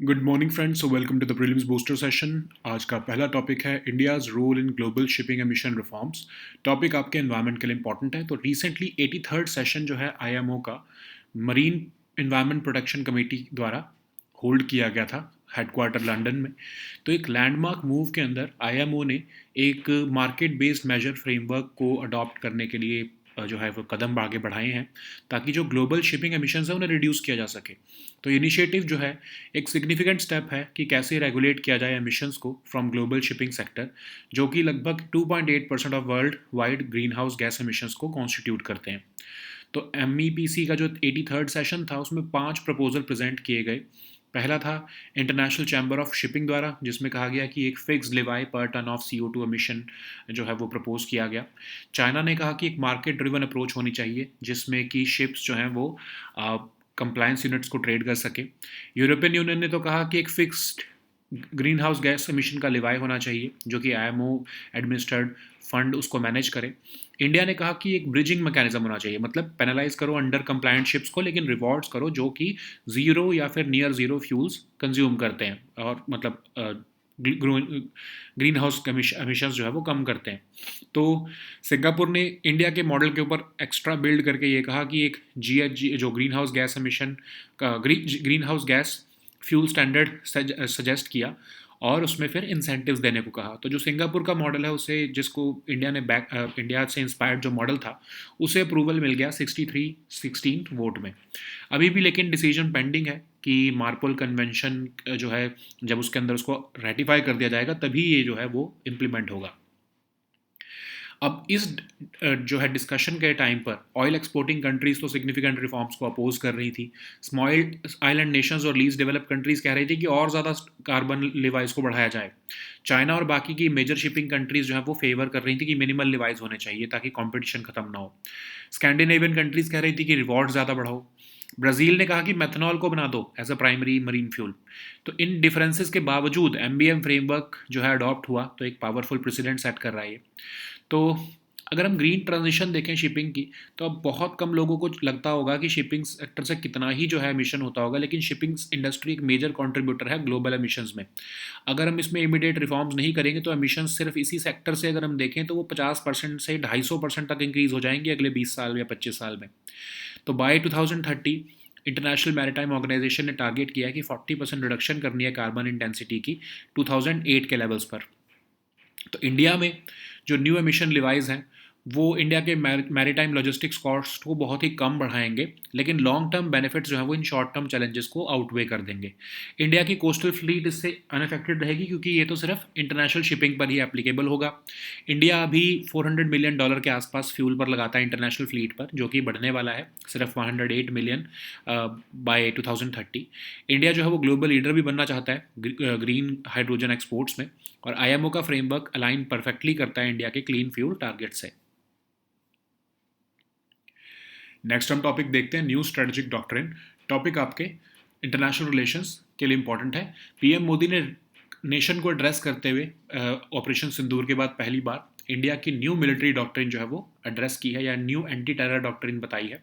Good morning friends, so welcome to the prelims booster session. आज का पहला topic है India's role in global shipping emission reforms. Topic आपके environment के लिए इंपॉर्टेंट है। तो रिसेंटली 83rd सेशन जो है आईएमओ का मरीन एनवायरनमेंट प्रोटेक्शन कमेटी द्वारा होल्ड किया गया था हेडक्वार्टर लंदन में। तो एक लैंडमार्क मूव के अंदर आईएमओ ने एक मार्केट बेस्ड मेजर फ्रेमवर्क को अडॉप्ट करने के लिए जो है वो कदम आगे बढ़ाए हैं ताकि जो ग्लोबल शिपिंग एमिशंस है उन्हें रिड्यूस किया जा सके। तो इनिशिएटिव जो है एक सिग्निफिकेंट स्टेप है कि कैसे रेगुलेट किया जाए एमिशंस को फ्रॉम ग्लोबल शिपिंग सेक्टर, जो कि लगभग 2.8% of world wide green house gas emissions को कॉन्स्टिट्यूट करते हैं। तो एमईपीसी का जो 83rd सेशन था उसमें 5 प्रपोजल प्रेजेंट किए गए। पहला था इंटरनेशनल चैम्बर ऑफ शिपिंग द्वारा, जिसमें कहा गया कि एक फिक्स लिवाई पर टन ऑफ CO2 एमिशन जो है वो प्रपोज किया गया। चाइना ने कहा कि एक मार्केट ड्रिवन अप्रोच होनी चाहिए जिसमें कि शिप्स जो हैं वो कंप्लायंस यूनिट्स को ट्रेड कर सके। यूरोपियन यूनियन ने तो कहा कि एक fixed green house gas emission का लिवाई होना चाहिए जो कि आईएमओ एडमिनिस्ट्रेड फंड उसको मैनेज करे। इंडिया ने कहा कि एक ब्रिजिंग मैकेनिज्म होना चाहिए, मतलब पेनलाइज करो अंडर कंप्लायंट शिप्स को लेकिन रिवॉर्ड्स करो जो कि जीरो या फिर नियर जीरो फ्यूल्स कंज्यूम करते हैं और मतलब ग्रीन हाउस एमिशंस जो है वो कम करते हैं। तो सिंगापुर ने इंडिया के मॉडल के ऊपर एक्स्ट्रा बिल्ड करके ये कहा कि एक GHG जो ग्रीन हाउस गैस एमिशन का green house gas fuel standard suggest किया और उसमें फिर इंसेंटिव्स देने को कहा। तो जो सिंगापुर का मॉडल है उसे, जिसको इंडिया से इंस्पायर्ड जो मॉडल था, उसे अप्रूवल मिल गया 63-16 वोट में। अभी भी लेकिन डिसीजन पेंडिंग है कि मार्पोल कन्वेंशन जो है जब उसके अंदर उसको रेटिफाई कर दिया जाएगा तभी ये जो है वो इम्प्लीमेंट होगा। अब इस जो है डिस्कशन के टाइम पर ऑयल एक्सपोर्टिंग कंट्रीज तो सिग्निफिकेंट रिफॉर्म्स को अपोज कर रही थी। स्मॉल आइलैंड नेशंस और लीस्ट डेवलप कंट्रीज कह रही थी कि और ज़्यादा कार्बन लिवाइज को बढ़ाया जाए। चाइना और बाकी की मेजर शिपिंग कंट्रीज जो है वो फेवर कर रही थी कि मिनिमल लिवाइज होने चाहिए ताकि कंपटीशन खत्म ना हो। स्कैंडिनेवियन कंट्रीज कह रही थी कि रिवॉर्ड ज़्यादा बढ़ाओ। ब्राज़ील ने कहा कि मेथनॉल को बना दो as a primary marine fuel. तो इन डिफरेंसेस के बावजूद MBM फ्रेमवर्क जो है अडॉप्ट हुआ, तो एक पावरफुल प्रेसिडेंट सेट कर रहा है ये। तो अगर हम ग्रीन ट्रांजिशन देखें शिपिंग की, तो अब बहुत कम लोगों को लगता होगा कि शिपिंग सेक्टर से कितना ही जो है एमिशन होता होगा, लेकिन शिपिंग इंडस्ट्री एक मेजर कंट्रीब्यूटर है ग्लोबल एमिशंस में। अगर हम इसमें इमीडिएट रिफॉर्म्स नहीं करेंगे तो एमिशन सिर्फ इसी सेक्टर से अगर हम देखें तो वो 50% से 250% तक इंक्रीज हो जाएंगे अगले 20 साल या 25 साल में। तो बाय 2030 इंटरनेशनल मैरीटाइम ऑर्गेनाइजेशन ने टारगेट किया है कि 40% रिडक्शन करनी है कार्बन इंटेंसिटी की 2008 के लेवल्स पर। तो इंडिया में जो न्यू एमिशन लिवाइज हैं वो इंडिया के मैरीटाइम लॉजिस्टिक्स कॉस्ट को बहुत ही कम बढ़ाएंगे, लेकिन लॉन्ग टर्म बेनिफिट्स जो है वो इन शॉर्ट टर्म चैलेंजेस को आउटवे कर देंगे। इंडिया की कोस्टल फ्लीट इससे अनअफेक्टेड रहेगी क्योंकि ये तो सिर्फ इंटरनेशनल शिपिंग पर ही एप्लीकेबल होगा। इंडिया अभी $400 मिलियन के आसपास फ्यूल पर लगाता है इंटरनेशनल फ्लीट पर, जो कि बढ़ने वाला है सिर्फ 108 मिलियन बाय 2030। इंडिया जो है वो ग्लोबल लीडर भी बनना चाहता है ग्रीन हाइड्रोजन एक्सपोर्ट्स में, और आईएमओ का फ्रेमवर्क अलाइन परफेक्टली करता है इंडिया के क्लीन फ्यूल टारगेट से। नेक्स्ट हम टॉपिक देखते हैं न्यू स्ट्रेटेजिक डॉक्ट्रिन। टॉपिक आपके इंटरनेशनल रिलेशंस के लिए इंपॉर्टेंट है। पीएम मोदी ने नेशन को एड्रेस करते हुए ऑपरेशन सिंदूर के बाद पहली बार इंडिया की न्यू मिलिट्री डॉक्ट्रिन जो है वो एड्रेस की है या न्यू एंटी टेरर डॉक्ट्रिन बताई है।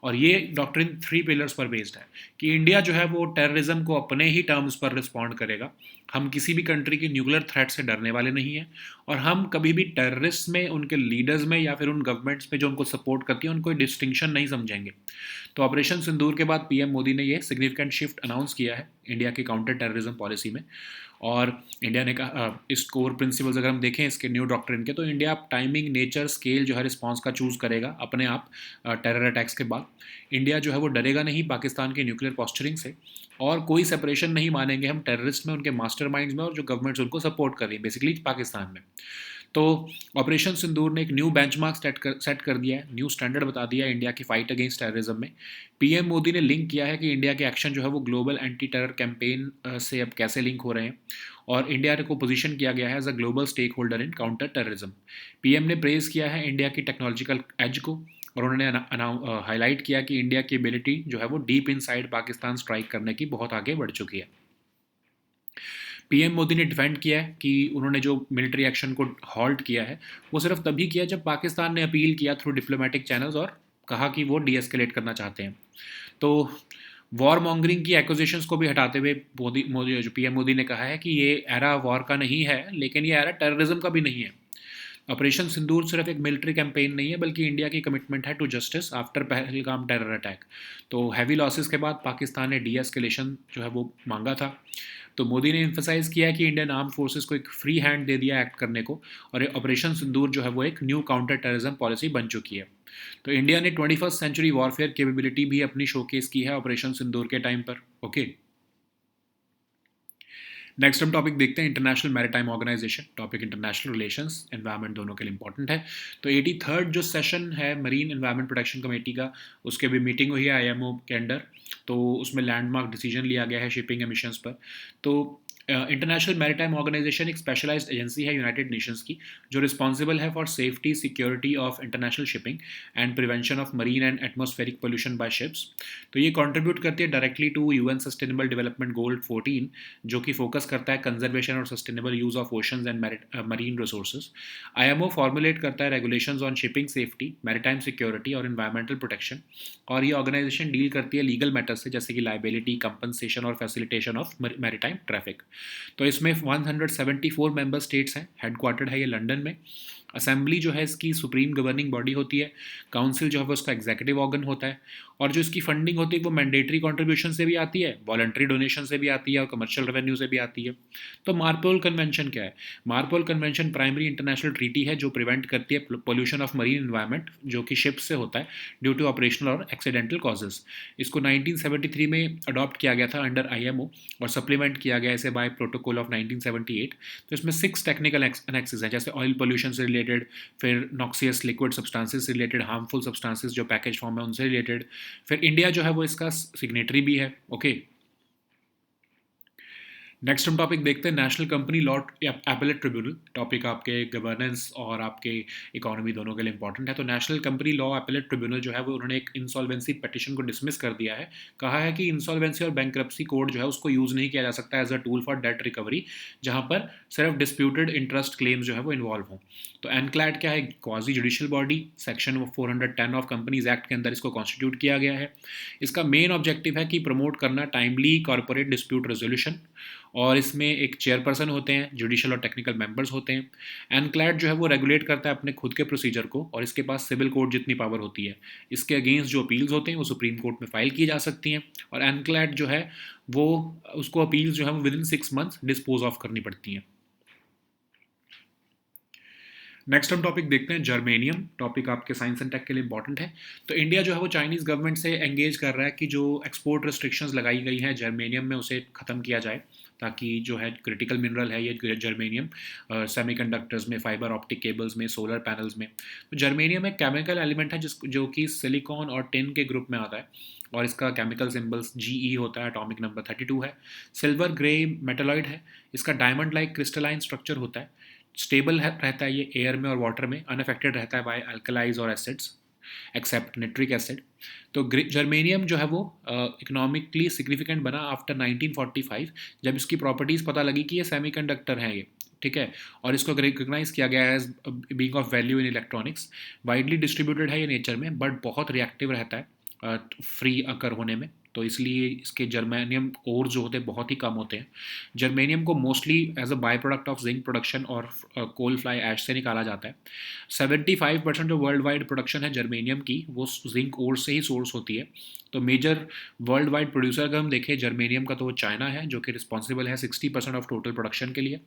और ये डॉक्ट्रिन 3 पिलर्स पर बेस्ड है कि इंडिया जो है वो टेररिज्म को अपने ही टर्म्स पर रिस्पॉन्ड करेगा। हम किसी भी कंट्री की न्यूक्लियर थ्रेट से डरने वाले नहीं हैं, और हम कभी भी टेररिस्ट में, उनके लीडर्स में या फिर उन गवर्नमेंट्स में जो उनको सपोर्ट करती हैं उनको डिस्टिंक्शन नहीं समझेंगे। तो ऑपरेशन सिंदूर के बाद पीएम मोदी ने ये सिग्निफिकेंट शिफ्ट अनाउंस किया है इंडिया की काउंटर टेररिज्म पॉलिसी में। और इंडिया ने कहा इस कोर प्रिंसिपल्स अगर हम देखें इसके न्यू डॉक्ट्रिन के, तो इंडिया टाइमिंग, नेचर, स्केल जो है रिस्पॉन्स का चूज़ करेगा अपने आप टेरर अटैक्स के बाद। इंडिया जो है वो डरेगा नहीं पाकिस्तान के न्यूक्लियर पॉस्चरिंग से, और कोई सेपरेशन नहीं मानेंगे हम टेररिस्ट में, उनके मास्टरमाइंड्स में और जो गवर्नमेंट्स उनको सपोर्ट कर रही है बेसिकली पाकिस्तान में। तो ऑपरेशन सिंदूर ने एक न्यू बेंचमार्क सेट कर दिया है, न्यू स्टैंडर्ड बता दिया है इंडिया की फाइट अगेंस्ट टेररिज्म में। पीएम मोदी ने लिंक किया है कि इंडिया के एक्शन जो है वो ग्लोबल एंटी टेरर कैंपेन से अब कैसे लिंक हो रहे हैं, और इंडिया को पोजीशन किया गया है as a global stakeholder in counter terrorism. PM ने प्रेज किया है इंडिया की टेक्नोलॉजिकल एज को, और उन्होंने हाईलाइट किया कि इंडिया की एबिलिटी जो है वो डीप इनसाइड पाकिस्तान स्ट्राइक करने की बहुत आगे बढ़ चुकी है। पीएम मोदी ने डिफेंड किया है कि उन्होंने जो मिलिट्री एक्शन को हॉल्ट किया है वो सिर्फ तभी किया जब पाकिस्तान ने अपील किया थ्रू डिप्लोमेटिक चैनल्स और कहा कि वो डी एस्केलेट करना चाहते हैं। तो वॉर मॉन्गरिंग की एक्विजिशंस को भी हटाते हुए मोदी जो पीएम मोदी ने कहा है कि ये एरा वॉर का नहीं है, लेकिन ये एरा टेररिज्म का भी नहीं है। ऑपरेशन सिंदूर सिर्फ एक मिलिट्री कैंपेन नहीं है, बल्कि इंडिया की कमिटमेंट है to justice after Pahalgam terror attack. तो हैवी लॉसेस के बाद पाकिस्तान ने डी एस्केलेशन जो है वो मांगा था। तो मोदी ने इम्फेसाइज किया है कि इंडियन आर्म फोर्सेस को एक फ्री हैंड दे दिया एक्ट करने को, और ऑपरेशन सिंदूर जो है वो एक न्यू काउंटर टेररिज्म पॉलिसी बन चुकी है। तो इंडिया ने 21st सेंचुरी वॉरफेयर कैपेबिलिटी भी अपनी शोकेस की है ऑपरेशन सिंदूर के टाइम पर। ओके, नेक्स्ट हम टॉपिक देखते हैं international maritime organisation. Topic international relations, environment दोनों के लिए इंपॉर्टेंट है। तो 83rd जो सेशन है मरीन एनवायरनमेंट प्रोटेक्शन कमेटी का, उसके भी मीटिंग हुई है आईएमओ के अंडर। तो उसमें लैंडमार्क डिसीजन लिया गया है शिपिंग एमिशंस पर। तो इंटरनेशनल मैरीटाइम ऑर्गेनाइजेशन एक स्पेशलाइज्ड एजेंसी है यूनाइटेड नेशंस की, जो रिस्पॉन्सिबल है for safety security of international shipping and prevention of marine and atmospheric pollution by ships. तो ये कंट्रीब्यूट करती है directly to UN sustainable development goal 14, जो कि फोकस करता है कंजर्वेशन और sustainable use of oceans and marine resources. IMO formulate करता है regulations on shipping safety, maritime security और एनवायरमेंटल प्रोटेक्शन। और ये ऑर्गेनाइजेशन डील करती है लीगल मैटर्स से, जैसे कि लाइबिलिटी, कंपनसेशन और फैसिलिटेशन ऑफ मैरीटाइम ट्रैफिक। तो इसमें 174 मेंबर स्टेट्स हैं। हेडक्वार्टर्ड है ये लंदन में। असेंबली जो है इसकी सुप्रीम गवर्निंग बॉडी होती है। काउंसिल जो है वो उसका एग्जीक्यूटिव ऑर्गन होता है। और जो इसकी फंडिंग होती है वो मैंडेटरी कंट्रीब्यूशन से भी आती है, वॉलंटरी डोनेशन से भी आती है और कमर्शियल रेवेन्यू से भी आती है। तो मार्पोल कन्वेंशन क्या है? MARPOL convention primary international treaty है जो प्रिवेंट करती है पोल्यूशन ऑफ मरीन एनवायरनमेंट, जो कि शिप से होता है ड्यू टू ऑपरेशनल और एक्सीडेंटल कॉजेज। इसको 1973 में अडॉप्ट किया गया था अंडर आईएमओ, और सप्लीमेंट किया गया इसे बाय प्रोटोकॉल ऑफ 1978। तो इसमें 6 टेक्निकल एनेक्सेस हैं, जैसे ऑयल पोल्यूशन से रिलेटेड, फिर नॉक्सियस लिक्विड सब्सटेंसेस से रिलेटेड, हार्मफुल सब्सटेंसेस जो पैकेज फॉर्म है उनसे रिलेटेड। फिर इंडिया जो है वो इसका सिग्नेटरी भी है। ओके, नेक्स्ट हम टॉपिक देखते हैं national company law appellate tribunal. Topic आपके गवर्नेंस और आपके इकोनॉमी दोनों के लिए इंपॉर्टेंट है। तो national company law appellate tribunal जो है वो उन्होंने एक इंसॉल्वेंसी पिटिशन को डिसमिस कर दिया है। कहा है कि इंसॉल्वेंसी और बैंक्रप्सी कोड जो है उसको यूज़ नहीं किया जा सकता as a tool for debt recovery, जहाँ पर सिर्फ डिस्प्यूटेड इंटरेस्ट क्लेम्स जो है वो इन्वॉल्व हों। तो एनक्लैड क्या है? Quasi judicial body, section 410 of companies act के अंदर इसको कॉन्स्टिट्यूट किया गया है। इसका मेन ऑब्जेक्टिव है कि प्रमोट करना टाइमली कॉर्पोरेट डिस्प्यूट रेजोल्यूशन, और इसमें एक चेयरपर्सन होते हैं, जुडिशियल और टेक्निकल मेंबर्स होते हैं। एनक्लैड जो है वो रेगुलेट करता है अपने खुद के प्रोसीजर को, और इसके पास सिविल कोर्ट जितनी पावर होती है। इसके अगेंस्ट जो अपील्स होते हैं वो सुप्रीम कोर्ट में फाइल की जा सकती हैं, और एनक्लैड जो है वो उसको अपील्स जो है वो with in 6 months dispose of करनी पड़ती हैं। नेक्स्ट हम टॉपिक देखते हैं जर्मेनियम। टॉपिक आपके साइंस एंड टेक के लिए इंपॉर्टेंट है। तो इंडिया जो है वो चाइनीज़ गवर्नमेंट से एंगेज कर रहा है कि जो एक्सपोर्ट रिस्ट्रिक्शंस लगाई गई हैं जर्मेनियम में उसे ख़त्म किया जाए, ताकि जो है क्रिटिकल मिनरल है ये जर्मेनियम, सेमीकंडक्टर्स में, फाइबर ऑप्टिक केबल्स में, सोलर पैनल्स में। तो जर्मेनियम एक केमिकल एलिमेंट है जो कि सिलिकॉन और टिन के ग्रुप में आता है, और इसका केमिकल सिंबल्स GE होता है, एटॉमिक नंबर 32 है। सिल्वर ग्रे मेटालॉइड है। इसका डायमंड लाइक क्रिस्टलाइन स्ट्रक्चर होता है। स्टेबल रहता है ये एयर में और वाटर में, अनअफेक्टेड रहता है बाय अल्कलाइज और एसिड्स एक्सेप्ट निट्रिक एसिड। तो जर्मेनियम जो है वो इकोनॉमिकली सिग्निफिकेंट बना आफ्टर 1945, जब इसकी प्रॉपर्टीज़ पता लगी कि ये सेमीकंडक्टर है ये, ठीक है, और इसको रिकॉग्नाइज किया गया है as being of value in electronics. Widely distributed है ये नेचर में, बट बहुत रिएक्टिव रहता है फ्री अकर होने में, तो इसलिए इसके जर्मेनियम ओर जो होते हैं बहुत ही कम होते हैं। जर्मेनियम को mostly as a by product of zinc production और कोल फ्लाई ऐश से निकाला जाता है। 75% जो वर्ल्ड वाइड प्रोडक्शन है जर्मेनियम की वो जिंक ओर से ही सोर्स होती है। तो मेजर वर्ल्ड वाइड प्रोड्यूसर अगर हम देखें जर्मेनियम का, तो वो चाइना है, जो कि रिस्पॉन्सिबल है 60% ऑफ टोटल प्रोडक्शन के लिए।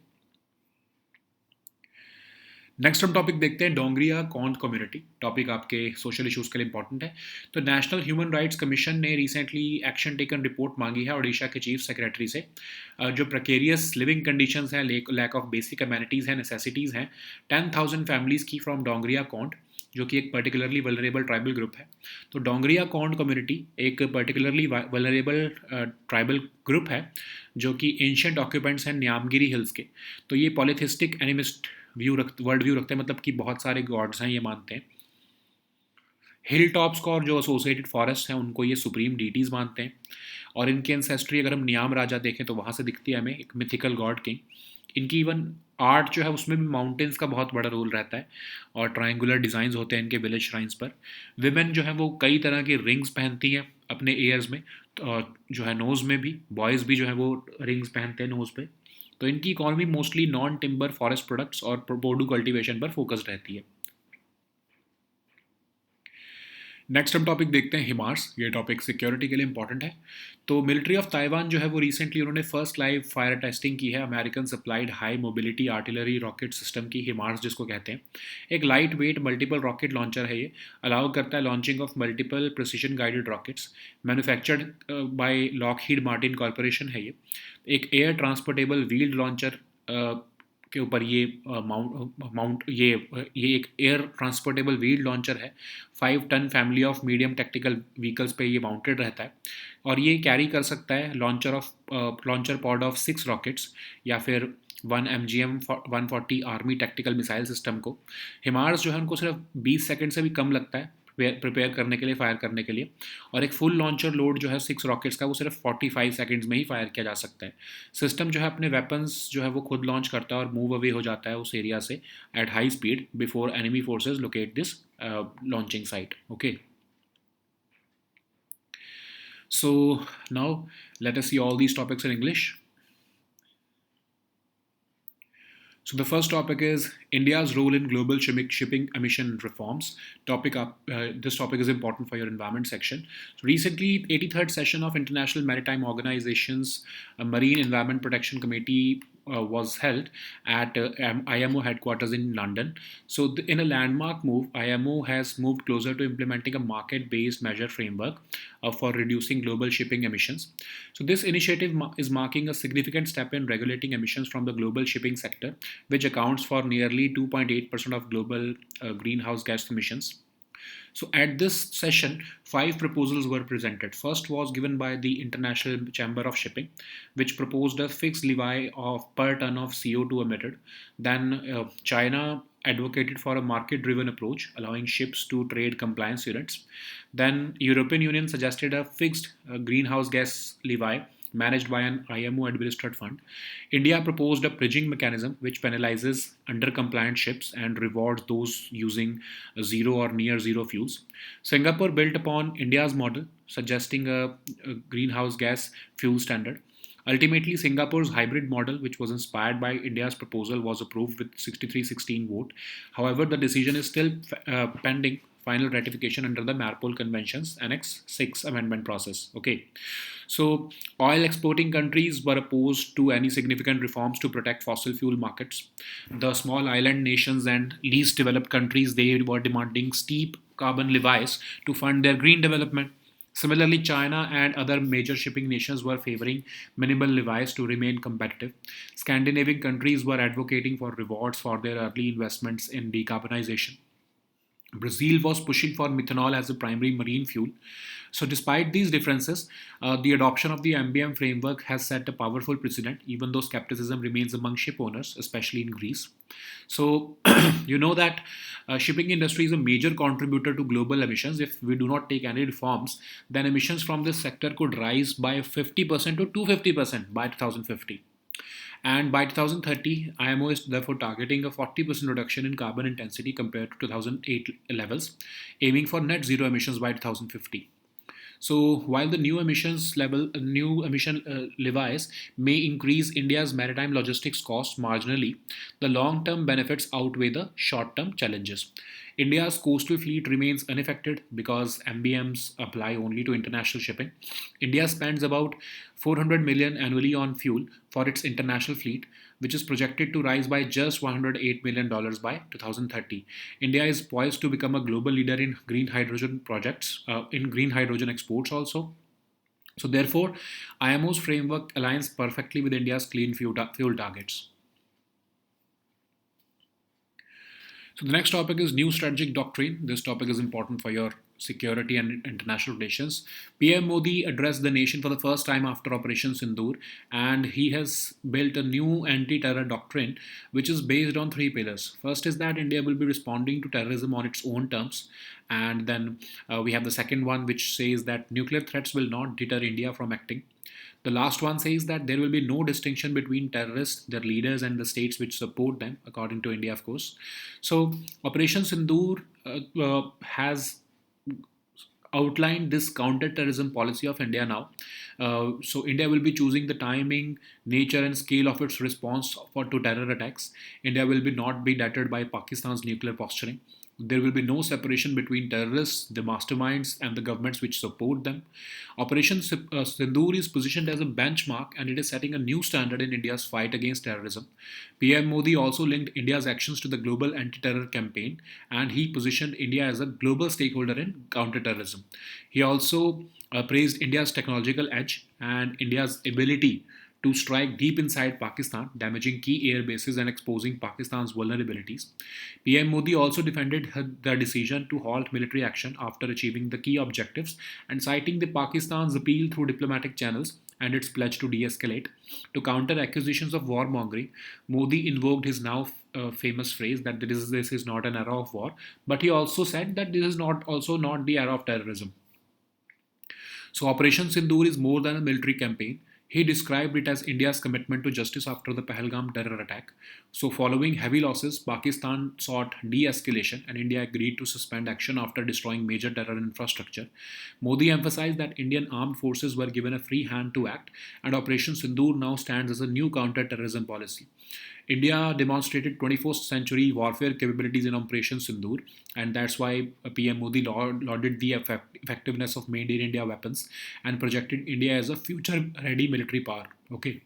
नेक्स्ट हम टॉपिक देखते हैं डोंगरिया कॉन्ड कम्युनिटी। टॉपिक आपके सोशल इश्यूज़ के लिए इंपॉर्टेंट है। तो नेशनल ह्यूमन राइट्स कमीशन ने रिसेंटली एक्शन टेकन रिपोर्ट मांगी है ओडिशा के चीफ सेक्रेटरी से। जो प्रिकेरियस लिविंग कंडीशंस हैं, लैक ऑफ बेसिक अमेनिटीज़ हैं, नेसेसिटीज़ हैं 10,000 फैमिलीज़ की फ्रॉम डोंगरिया कॉन्ड, जो कि एक पर्टिकुलरली वल्नरेबल ट्राइबल ग्रुप है। तो डोंगरिया कॉन्ड कम्युनिटी एक पर्टिकुलरली वल्नरेबल ट्राइबल ग्रुप है, जो कि एंशियंट ऑक्यूपेंट्स हैं न्यामगिरी हिल्स के। तो ये पॉलिथिस्टिक एनिमिस्ट वर्ल्ड व्यू रखते हैं, मतलब कि बहुत सारे गॉड्स हैं ये मानते हैं। हिल टॉप्स को और जो एसोसिएटेड फॉरेस्ट हैं उनको ये सुप्रीम डीटीज़ मानते हैं। और इनकी एंसेस्ट्री अगर हम नियाम राजा देखें तो वहाँ से दिखती है हमें, एक मिथिकल गॉड किंग। इनकी इवन आर्ट जो है उसमें भी माउंटेन्स का बहुत बड़ा रोल रहता है, और ट्रायंगुलर डिज़ाइंस होते हैं इनके विलेज श्राइन्स पर। विमेन जो है वो कई तरह की रिंग्स पहनती हैं अपने ईयर्स में, जो है नोज़ में भी, बॉयज़ भी जो है वो रिंग्स पहनते हैं नोज़ पे। तो इनकी economy mostly non timber forest products और बोडू कल्टीवेशन पर फोकस्ड रहती है। नेक्स्ट हम टॉपिक देखते हैं हिमार्स। ये टॉपिक सिक्योरिटी के लिए इंपॉर्टेंट है। तो मिलिट्री ऑफ ताइवान जो है वो रिसेंटली उन्होंने फर्स्ट लाइव फायर टेस्टिंग की है American supplied high mobility artillery rocket system की, हिमार्स जिसको कहते हैं। एक light weight multiple rocket launcher है ये, अलाउ करता है launching of multiple precision guided rockets. Manufactured by Lockheed Martin corporation है ये। एक एयर ट्रांसपोर्टेबल व्हील्ड लॉन्चर के ऊपर ये माउंट ये एक एयर ट्रांसपोर्टेबल व्हील लॉन्चर है। 5 ton family of medium tactical vehicles पे ये माउंटेड रहता है और ये कैरी कर सकता है लॉन्चर पॉड ऑफ 6 रॉकेट्स या फिर 1 MGM 140 army tactical missile system को। हिमार्स जो है उनको सिर्फ 20 सेकंड से भी कम लगता है प्रिपेयर करने के लिए, फायर करने के लिए। और एक फुल लॉन्चर लोड जो है 6 रॉकेट्स का वो सिर्फ 45 सेकंड्स में ही फायर किया जा सकता है। सिस्टम जो है अपने वेपन्स जो है वो खुद लॉन्च करता है और मूव अवे हो जाता है उस एरिया से at high speed before enemy forces locate this launching site. Okay, so now let us see all these topics in English. So the first topic is India's role in global shipping emission reforms. This topic is important for your environment section. So recently, 83rd session of International Maritime Organization's Marine Environment Protection Committee was held at IMO headquarters in London. So, in a landmark move, IMO has moved closer to implementing a market based measure framework for reducing global shipping emissions. So, this initiative is marking a significant step in regulating emissions from the global shipping sector, which accounts for nearly 2.8% of global greenhouse gas emissions. So, at this session, 5 proposals were presented. First was given by the International Chamber of Shipping, which proposed a fixed levy of per ton of CO2 emitted. Then, China advocated for a market-driven approach, allowing ships to trade compliance units. Then, European Union suggested a fixed greenhouse gas levy managed by an IMO administered fund. India proposed a bridging mechanism which penalizes under-compliant ships and rewards those using zero or near zero fuels. Singapore built upon India's model, suggesting a greenhouse gas fuel standard. Ultimately, Singapore's hybrid model, which was inspired by India's proposal, was approved with 63-16 vote. However, the decision is still pending final ratification under the Marpol Convention's Annex 6 amendment process. Okay. So, oil exporting countries were opposed to any significant reforms to protect fossil fuel markets. The small island nations and least developed countries, they were demanding steep carbon levies to fund their green development. Similarly, China and other major shipping nations were favoring minimal levies to remain competitive. Scandinavian countries were advocating for rewards for their early investments in decarbonization. Brazil was pushing for methanol as a primary marine fuel. So, despite these differences, the adoption of the MBM framework has set a powerful precedent, even though skepticism remains among ship owners, especially in Greece. So, you know that shipping industry is a major contributor to global emissions. If we do not take any reforms, then emissions from this sector could rise by 50% to 250% by 2050. And by 2030, IMO is therefore targeting a 40% reduction in carbon intensity compared to 2008 levels, aiming for net zero emissions by 2050. So while the new emission levies may increase India's maritime logistics costs marginally, the long-term benefits outweigh the short-term challenges. India's coastal fleet remains unaffected because MBMs apply only to international shipping. India spends about 400 million annually on fuel for its international fleet, which is projected to rise by just $108 million by 2030. India is poised to become a global leader in green hydrogen projects, in green hydrogen exports also. So, therefore, IMO's framework aligns perfectly with India's clean fuel targets. So the next topic is new strategic doctrine. This topic is important for your security and international relations. PM Modi addressed the nation for the first time after Operation Sindoor, and he has built a new anti-terror doctrine which is based on 3 pillars. First is that India will be responding to terrorism on its own terms, and then we have the second one which says that nuclear threats will not deter India from acting. The last one says that there will be no distinction between terrorists, their leaders, and the states which support them, according to India, of course. So, Operation Sindoor has outlined this counter-terrorism policy of India now. So India will be choosing the timing, nature, and scale of its response to terror attacks. India will be not be deterred by Pakistan's nuclear posturing. There will be no separation between terrorists, the masterminds, and the governments which support them. Operation Sindoor is positioned as a benchmark and it is setting a new standard in India's fight against terrorism. PM Modi also linked India's actions to the global anti terror campaign and he positioned India as a global stakeholder in counterterrorism. He also praised India's technological edge and India's ability to strike deep inside Pakistan, damaging key air bases and exposing Pakistan's vulnerabilities. PM Modi also defended the decision to halt military action after achieving the key objectives and citing the Pakistan's appeal through diplomatic channels and its pledge to de-escalate. To counter accusations of warmongering, Modi invoked his now famous phrase that this is not an era of war, but he also said that this is not also not the era of terrorism. So Operation Sindoor is more than a military campaign. He described it as India's commitment to justice after the Pahalgam terror attack. So, following heavy losses, Pakistan sought de escalation and India agreed to suspend action after destroying major terror infrastructure. Modi emphasized that Indian armed forces were given a free hand to act, and Operation Sindoor now stands as a new counter terrorism policy. India demonstrated 21st century warfare capabilities in Operation Sindoor, and that's why PM Modi lauded the effectiveness of Made in India weapons and projected India as a future ready military power. Okay.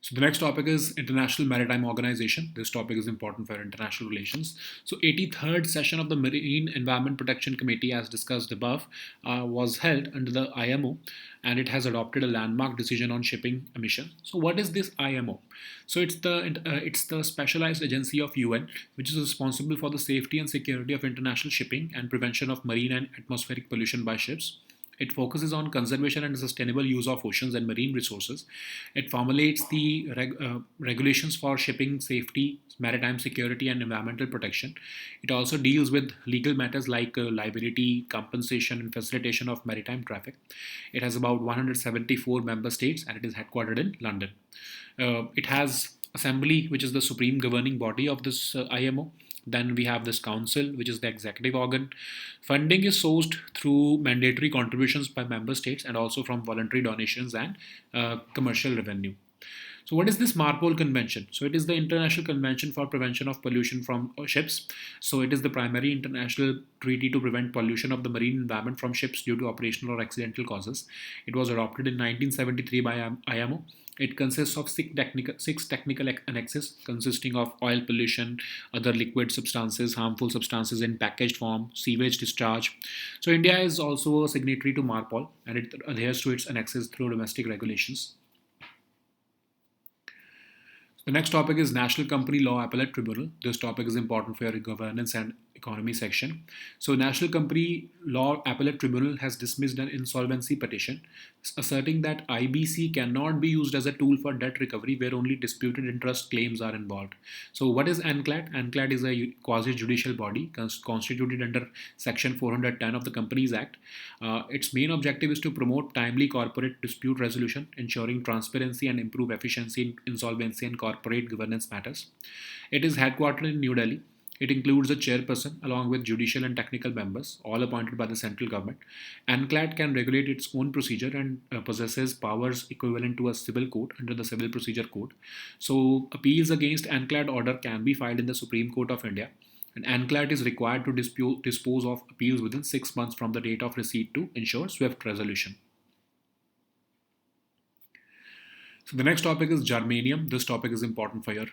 So the next topic is International Maritime Organization. This topic is important for international relations. So 83rd session of the Marine Environment Protection Committee, as discussed above, was held under the IMO, and it has adopted a landmark decision on shipping emission. So what is this IMO? So it's the specialized agency of UN which is responsible for the safety and security of international shipping and prevention of marine and atmospheric pollution by ships. It focuses on conservation and sustainable use of oceans and marine resources. It formulates the regulations for shipping safety, maritime security, and environmental protection. It also deals with legal matters like liability, compensation, and facilitation of maritime traffic. It has about 174 member states and it is headquartered in London. It has Assembly, which is the supreme governing body of this IMO. Then we have this council, which is the executive organ. Funding is sourced through mandatory contributions by member states and also from voluntary donations and commercial revenue. So what is this MARPOL Convention? So it is the International Convention for Prevention of Pollution from Ships. So it is the primary international treaty to prevent pollution of the marine environment from ships due to operational or accidental causes. It was adopted in 1973 by IMO. It consists of six technical annexes consisting of oil pollution, other liquid substances, harmful substances in packaged form, sewage discharge. So India is also a signatory to MARPOL and it adheres to its annexes through domestic regulations. The next topic is National Company Law Appellate Tribunal. This topic is important for your governance and economy section. So National Company Law Appellate Tribunal has dismissed an insolvency petition asserting that IBC cannot be used as a tool for debt recovery where only disputed interest claims are involved. So what is ANCLAD? ANCLAD is a quasi-judicial body constituted under Section 410 of the Companies Act. Its main objective is to promote timely corporate dispute resolution, ensuring transparency and improve efficiency in insolvency and corporate governance matters. It is headquartered in New Delhi. It includes a chairperson along with judicial and technical members, all appointed by the central government. ANCLAD can regulate its own procedure and possesses powers equivalent to a civil court under the Civil Procedure Code. So appeals against ANCLAD order can be filed in the Supreme Court of India. And ANCLAD is required to dispose of appeals within 6 months from the date of receipt to ensure swift resolution. So the next topic is germanium. This topic is important for your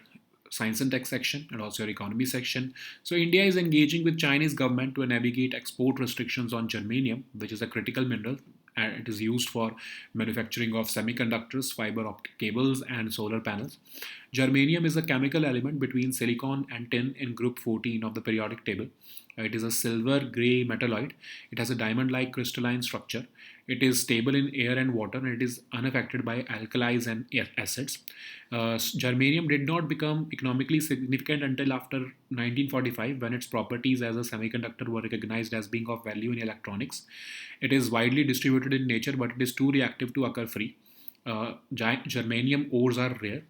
science and tech section and also your economy section. So India is engaging with Chinese government to navigate export restrictions on germanium, which is a critical mineral and it is used for manufacturing of semiconductors, fiber optic cables and solar panels. Germanium is a chemical element between silicon and tin in group 14 of the periodic table. It is a silver gray metalloid. It has a diamond-like crystalline structure. It is stable in air and water and it is unaffected by alkalis and acids. Germanium did not become economically significant until after 1945 when its properties as a semiconductor were recognized as being of value in electronics. It is widely distributed in nature but it is too reactive to occur free. germanium ores are rare.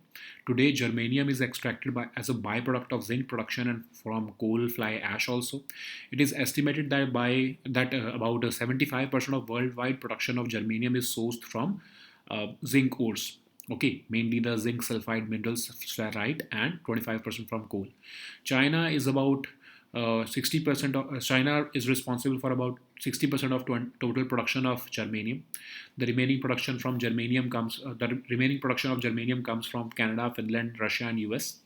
Today, germanium is extracted as a byproduct of zinc production and from coal fly ash also. It is estimated that about 75% of worldwide production of germanium is sourced from zinc ores. Okay, mainly the zinc sulfide minerals, ferrite, and 25% from coal. China is about 60% of China is responsible for about 60% of total production of germanium. The remaining production of germanium comes from Canada, Finland, Russia, and US.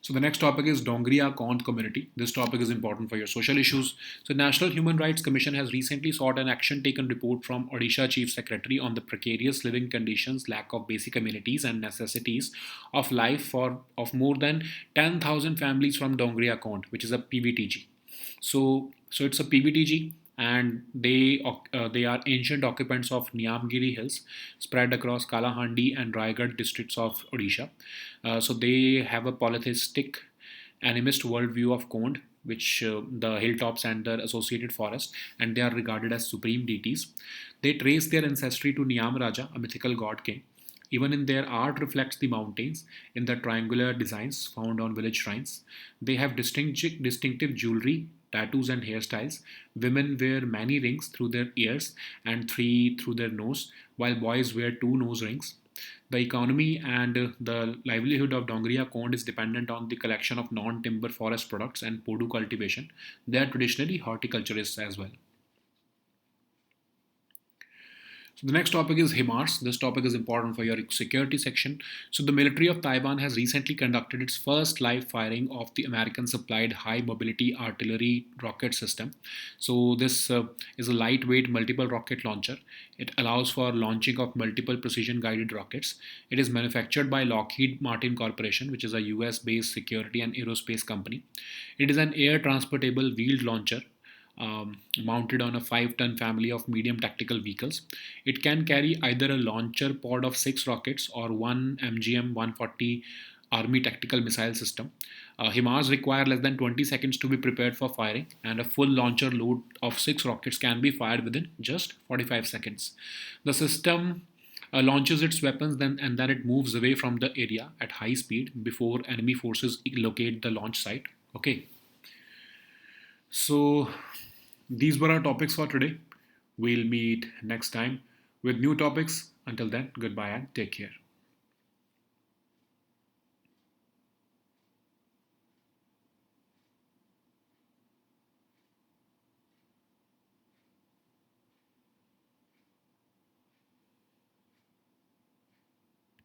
So the next topic is Dongria Kond community. This topic is important for your social issues. So National Human Rights Commission has recently sought an action taken report from Odisha Chief Secretary on the precarious living conditions, lack of basic amenities and necessities of life of more than 10,000 families from Dongria Kond, which is a PVTG. So it's a PVTG, and they are ancient occupants of Niamgiri Hills, spread across Kalahandi and Raigad districts of Odisha. So they have a polytheistic, animist worldview of Kond, which the hilltops and the associated forest, and they are regarded as supreme deities. They trace their ancestry to Niam Raja, a mythical god king. Even in their art reflects the mountains in the triangular designs found on village shrines. They have distinctive jewelry, tattoos, and hairstyles. Women wear many rings through their ears and 3 through their nose, while boys wear 2 nose rings. The economy and the livelihood of Dongria Kond is dependent on the collection of non-timber forest products and podu cultivation. They are traditionally horticulturists as well. So the next topic is HIMARS. This topic is important for your security section. So the military of Taiwan has recently conducted its first live firing of the American-supplied high-mobility artillery rocket system. So this is a lightweight multiple rocket launcher. It allows for launching of multiple precision-guided rockets. It is manufactured by Lockheed Martin Corporation, which is a US-based security and aerospace company. It is an air transportable wheeled launcher mounted on a 5-ton family of medium tactical vehicles. It can carry either a launcher pod of 6 rockets or one MGM 140 Army tactical missile system. HIMARS require less than 20 seconds to be prepared for firing, and a full launcher load of 6 rockets can be fired within just 45 seconds. The system launches its weapons and then it moves away from the area at high speed before enemy forces locate the launch site. Okay, so these were our topics for today. We'll meet next time with new topics. Until then, goodbye and take care.